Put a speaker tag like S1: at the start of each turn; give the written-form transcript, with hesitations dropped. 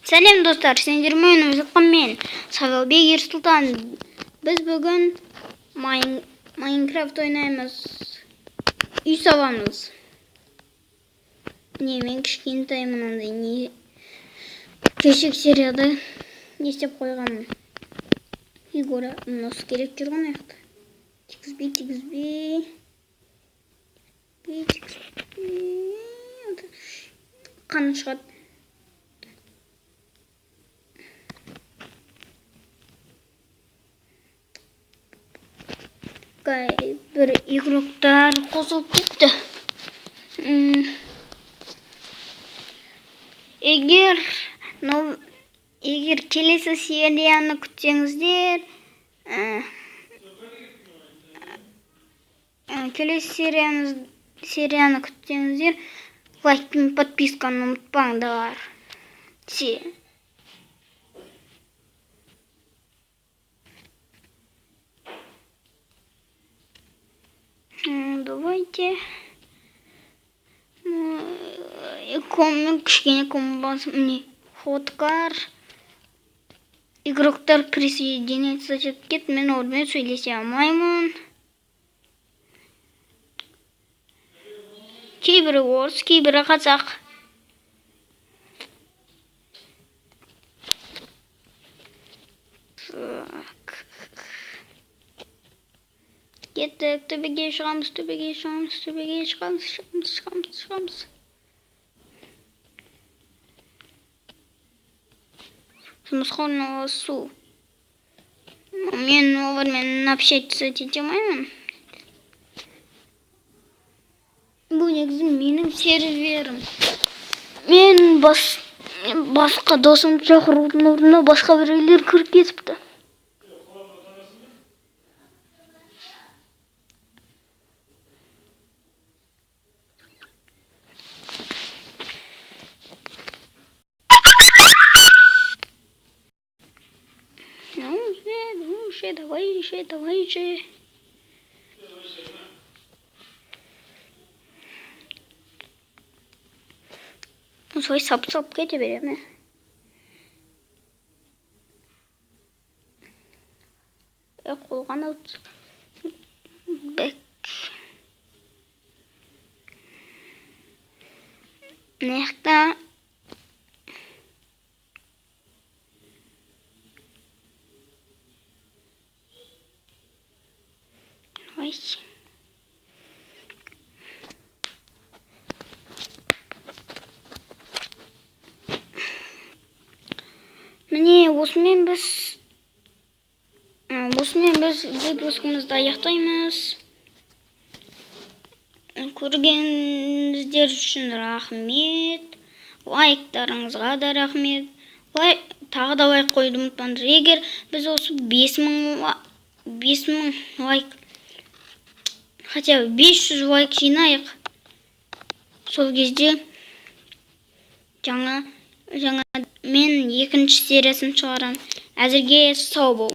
S1: Сәлем достар, сендер менің жатқан мен Сағалбек Ерсұлтан. Біз бүгін Майнкрафт ойнаймыз. Үй саламыз. Мен кішкентай мынандай не кешек серияда не істеп қойғанмын. Егора мұнысы керек жүрген аяқты. Тигізбей. Қаны шығады. Bir игроктар қосылып кетті. Егер келесі серияны күтсеңіздер, лайк пен подписканы ұмытпаңдар. Давайте. Кішкене комбасы ходкар. Игроктар присоединяться деп кет. Мен олармен сөйлесе алмаймын. Кейбірі орыс, кейбірі қазақ. Кеттік, төбеге шығамыз. Жұмысқа орналасу. Мен олармен общаться ете алмаймын. Бұл негізі менің серверім. Мен басқа досым шақырудың орнына басқа біреулер кіріп кетіпті. Давай же. Осылай сап кете беремін. Қолған өт. Бәк. Нәқта. Ой. Міне, осымен біз выпускымызды аяқтаймыз. Көргеніңіздер үшін рахмет. Лайктарыңызға да рахмет. Тағы да лайк қойды ұмытпаңдар. Егер біз осы 5000 лайк, хотя 500 лайк жинайық, сол кезде жаңа мен екінші сериясын шығарамын. Әзірге сау бол.